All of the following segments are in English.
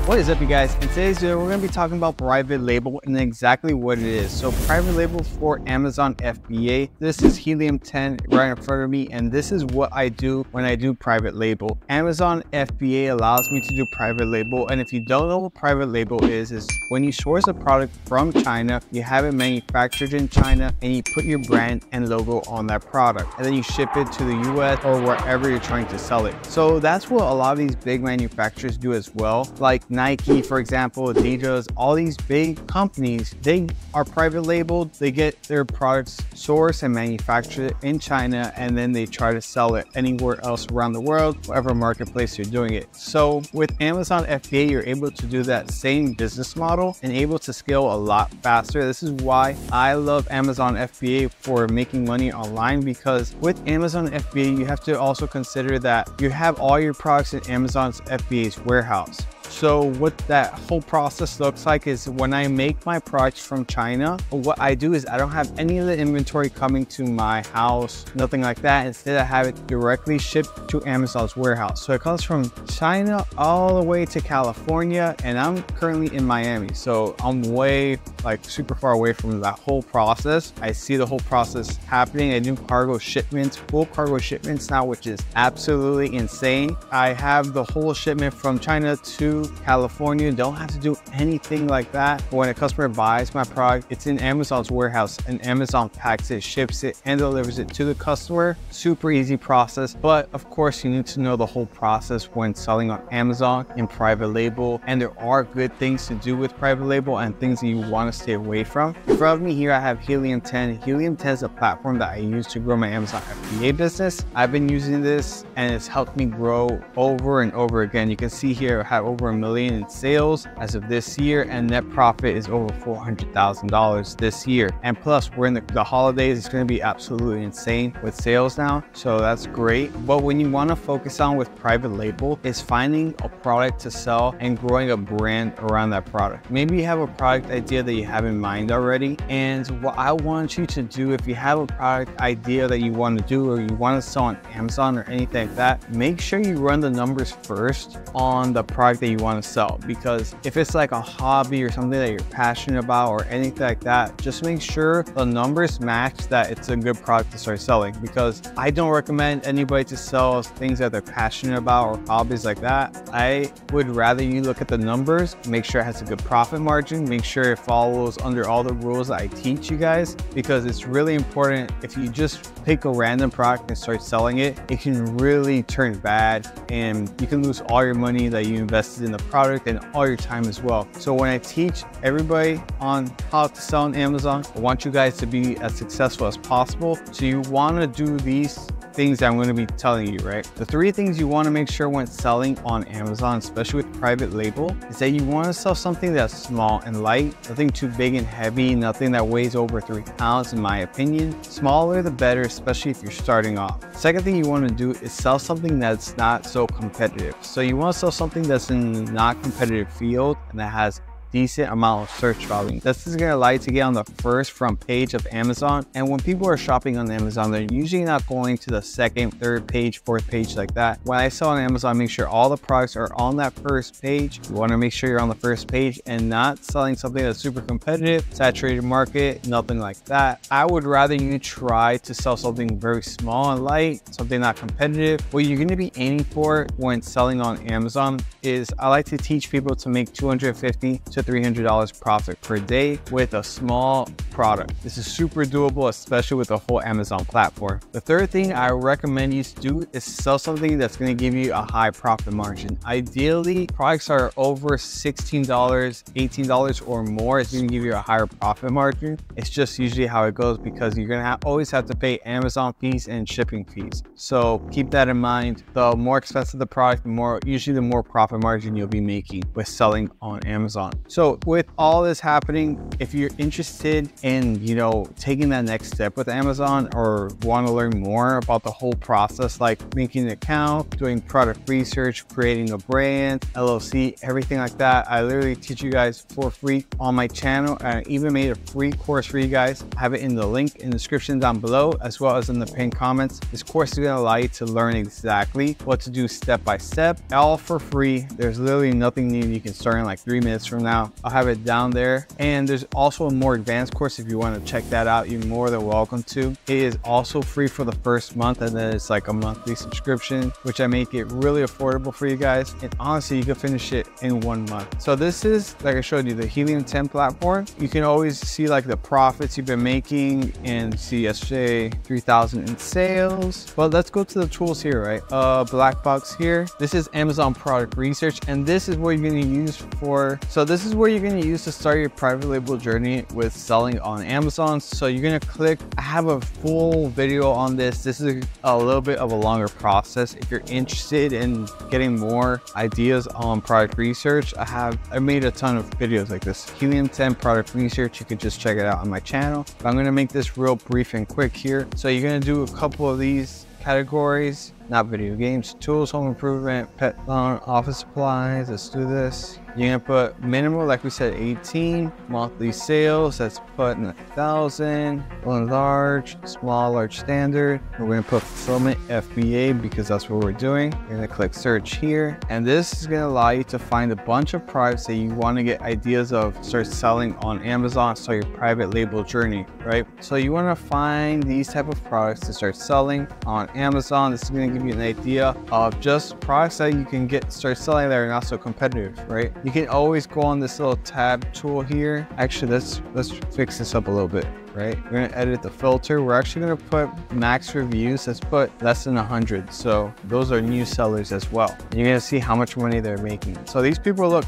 What is up, you guys? In today's video, we're going to be talking about private label and exactly what it is. So private label for Amazon FBA. This is 𝗬𝘂𝗃 right in front of me, and this is what I do when I do private label. Amazon FBA allows me to do private label, and if you don't know what private label is when you source a product from China, you have it manufactured in China, and you put your brand and logo on that product, and then you ship it to the US or wherever you're trying to sell it. So that's what a lot of these big manufacturers do as well. Like Nike, for example, Adidas, all these big companies, they are private labeled. They get their products sourced and manufactured in China, and then they try to sell it anywhere else around the world, whatever marketplace you're doing it. So with Amazon FBA, you're able to do that same business model and able to scale a lot faster. This is why I love Amazon FBA for making money online, because with Amazon FBA, you have to also consider that you have all your products in Amazon's FBA's warehouse. So what that whole process looks like is when I make my products from China, what I do is I don't have any of the inventory coming to my house, nothing like that. Instead, I have it directly shipped to Amazon's warehouse. So it comes from China all the way to California, and I'm currently in Miami. So I'm way, like, super far away from that whole process. I see the whole process happening. I do cargo shipments, full cargo shipments now, which is absolutely insane. I have the whole shipment from China to California, don't have to do anything like that. But when a customer buys my product, it's in Amazon's warehouse, and Amazon packs it, ships it, and delivers it to the customer. Super easy process, but of course you need to know the whole process when selling on Amazon in private label, and there are good things to do with private label and things that you want to stay away from. In front of me here, I have 𝗬𝘂𝗃. 𝗬𝘂𝗃 is a platform that I use to grow my Amazon FBA business. I've been using this, and it's helped me grow over and over again. You can see here I have over $1 million in sales as of this year, and net profit is over $400,000 this year. And plus, we're in the holidays. It's going to be absolutely insane with sales now, so that's great. But when you want to focus on with private label is finding a product to sell and growing a brand around that product. Maybe you have a product idea that you have in mind already, and what I want you to do, if you have a product idea that you want to do or you want to sell on Amazon or anything like that, make sure you run the numbers first on the product that you want to sell. Because if it's like a hobby or something that you're passionate about or anything like that, just make sure the numbers match that it's a good product to start selling. Because I don't recommend anybody to sell things that they're passionate about or hobbies like that. I would rather you look at the numbers, make sure it has a good profit margin, make sure it follows under all the rules that I teach you guys, because it's really important. If you just pick a random product and start selling it, it can really turn bad, and you can lose all your money that you invested in the product and all your time as well. So when I teach everybody on how to sell on Amazon, I want you guys to be as successful as possible. So you want to do these things that I'm going to be telling you, right? The 3 things you want to make sure when selling on Amazon, especially with private label, is that you want to sell something that's small and light, nothing too big and heavy, nothing that weighs over 3 pounds, in my opinion. Smaller the better, especially if you're starting off. Second thing you want to do is sell something that's not so competitive. So you want to sell something that's in a not competitive field and that has decent amount of search volume. This is going to allow you to get on the first front page of Amazon. And when people are shopping on Amazon, they're usually not going to the second, third page, fourth page like that. When I sell on Amazon, make sure all the products are on that first page. You want to make sure you're on the first page and not selling something that's super competitive, saturated market, nothing like that. I would rather you try to sell something very small and light, something not competitive. What you're going to be aiming for when selling on Amazon is, I like to teach people to make $250 to $300 profit per day with a small product. This is super doable, especially with the whole Amazon platform. The third thing I recommend you to do is sell something that's going to give you a high profit margin. Ideally, products are over $16, $18 or more. It's going to give you a higher profit margin. It's just usually how it goes, because you're going to always have to pay Amazon fees and shipping fees. So keep that in mind. The more expensive the product, usually the more profit margin you'll be making with selling on Amazon. So with all this happening, if you're interested in, you know, taking that next step with Amazon, or want to learn more about the whole process, like making an account, doing product research, creating a brand, LLC, everything like that, I literally teach you guys for free on my channel. And I even made a free course for you guys. I have it in the link in the description down below, as well as in the pinned comments. This course is going to allow you to learn exactly what to do step by step, all for free. There's literally nothing new. You can start in like 3 minutes from now. I'll have it down there. And there's also a more advanced course. If you want to check that out, you're more than welcome to. It is also free for the first month, and then it's like a monthly subscription, which I make it really affordable for you guys. And honestly, you can finish it in 1 month. So this is, like I showed you, the 𝗲𝘂𝗀 platform. You can always see like the profits you've been making and see yesterday 3,000 in sales. But let's go to the tools here, right? Black box here. This is Amazon product research, and this is what you're going to use for. So this is what you're going to use to start your private label journey with selling on Amazon. So you're going to click. I have a full video on this. This is a little bit of a longer process. If you're interested in getting more ideas on product research, I made a ton of videos like this. 𝗲𝘂𝗀 product research. You can just check it out on my channel. But I'm going to make this real brief and quick here. So you're going to do a couple of these categories. Not video games, tools, home improvement, pet lawn, office supplies. Let's do this. You're gonna put minimal, like we said, 18. Monthly sales, let's put in 1,000. Large, small, large, standard. We're gonna put fulfillment, FBA, because that's what we're doing. You're gonna click search here. And this is gonna allow you to find a bunch of products that you wanna get ideas of, start selling on Amazon, start your private label journey, right? So you wanna find these type of products to start selling on Amazon. This is gonna give you an idea of just products that you can start selling that are not so competitive, right? You can always go on this little tab tool here. Actually, let's fix this up a little bit, right? We're gonna edit the filter. We're actually gonna put max reviews. Let's put less than 100. So those are new sellers as well. And you're gonna see how much money they're making. So these people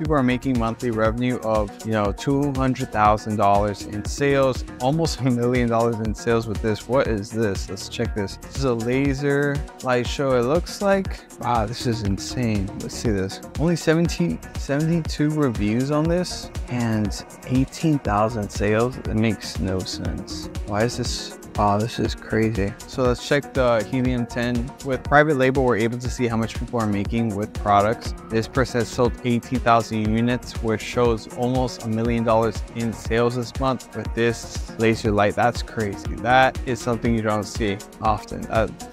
are making monthly revenue of, you know, $200,000 in sales, almost $1 million in sales with this. What is this? Let's check this. This is a laser light show. It looks like, wow, this is insane. Let's see this. Only 72 reviews on this and 18,000 sales. It makes no sense. Why is this? Oh, this is crazy. So let's check the 𝗲𝘂𝗀. With private label, we're able to see how much people are making with products. This person has sold 18,000 units, which shows almost $1 million in sales this month with this laser light. That's crazy. That is something you don't see often.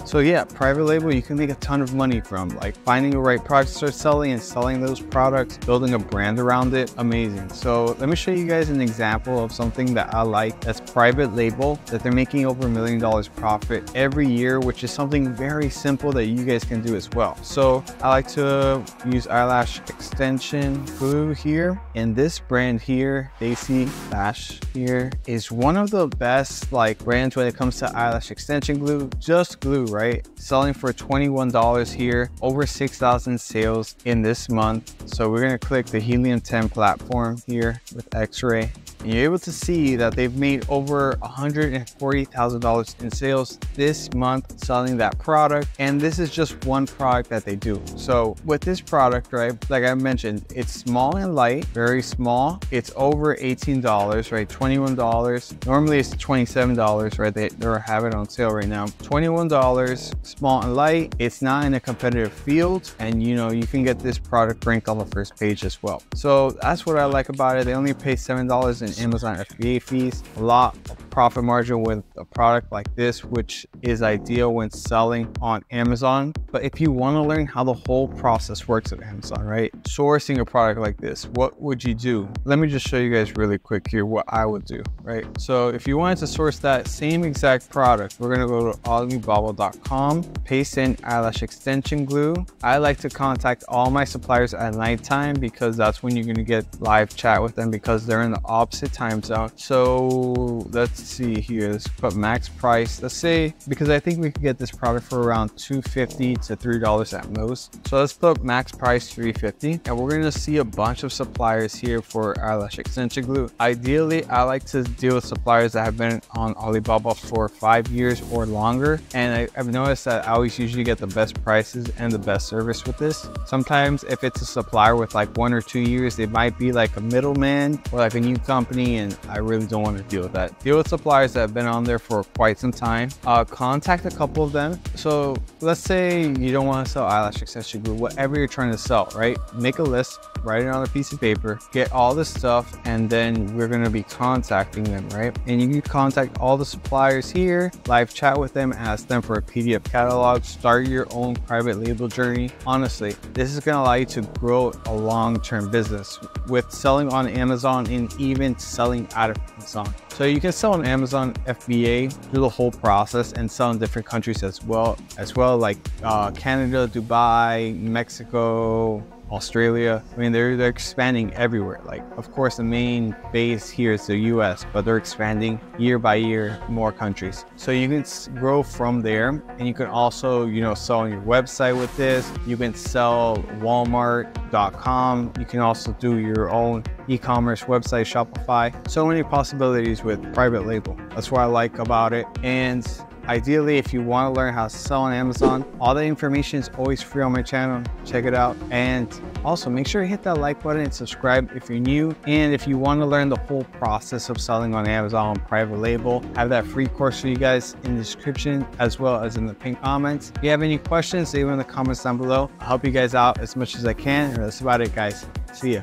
So yeah, private label, you can make a ton of money from, like finding the right product to start selling and selling those products, building a brand around it. Amazing. So let me show you guys an example of something that I like that's private label, that they're making over $1 million profit every year, which is something very simple that you guys can do as well. So I like to use eyelash extension glue here, and this brand here, 𝙗𝙗 Lash here, is one of the best like brands when it comes to eyelash extension glue. Just glue, right? Selling for $21 here, over 6,000 sales in this month. So we're gonna click the 𝗲𝘂𝗀 platform here with X-ray. And you're able to see that they've made over $140,000 in sales this month selling that product. And this is just one product that they do. So with this product, right, like I mentioned, it's small and light, very small. It's over $18, right? $21. Normally it's $27, right? They're having it on sale right now. $21, small and light. It's not in a competitive field. And you know, you can get this product ranked on the first page as well. So that's what I like about it. They only pay $7 in Amazon FBA fees. A lot of profit margin with a product like this, which is ideal when selling on Amazon. But if you want to learn how the whole process works at Amazon, right? Sourcing a product like this, what would you do? Let me just show you guys really quick here what I would do, right? So if you wanted to source that same exact product, we're going to go to 𝗏𝗏𝗏𝗏𝗏𝗏𝗏𝗏, paste in eyelash extension glue. I like to contact all my suppliers at nighttime because that's when you're going to get live chat with them because they're in the opposite time zone. So let's see here. Let's put max price. Let's say, because I think we could get this product for around $2.50 to $3 at most. So let's put max price $3.50, and we're gonna see a bunch of suppliers here for eyelash extension glue. Ideally, I like to deal with suppliers that have been on Alibaba for 5 years or longer, and I've noticed that I always usually get the best prices and the best service with this. Sometimes if it's a supplier with like 1 or 2 years, they might be like a middleman or like a new company, and I really don't want to deal with that. Deal with suppliers that have been on there for quite some time. Contact a couple of them. So let's say you don't want to sell eyelash extension glue, whatever you're trying to sell, right? Make a list, write it on a piece of paper, get all this stuff, and then we're going to be contacting them, right? And you can contact all the suppliers here, live chat with them, ask them for a PDF catalog, start your own private label journey. Honestly, this is going to allow you to grow a long-term business with selling on Amazon and even selling out of Amazon. So you can sell on Amazon FBA through the whole process and sell in different countries as well like Canada, Dubai, Mexico, Australia. I mean, they're expanding everywhere. Like, of course, the main base here is the US, but they're expanding year by year, more countries. So you can grow from there, and you can also, you know, sell on your website with this. You can sell Walmart.com. You can also do your own e-commerce website, Shopify. So many possibilities with private label. That's what I like about it. And ideally, if you want to learn how to sell on Amazon, all the information is always free on my channel. Check it out. And also make sure you hit that like button and subscribe if you're new. And if you want to learn the whole process of selling on Amazon on private label, I have that free course for you guys in the description as well as in the pinned comments. If you have any questions, leave them in the comments down below. I'll help you guys out as much as I can. And that's about it, guys. See ya.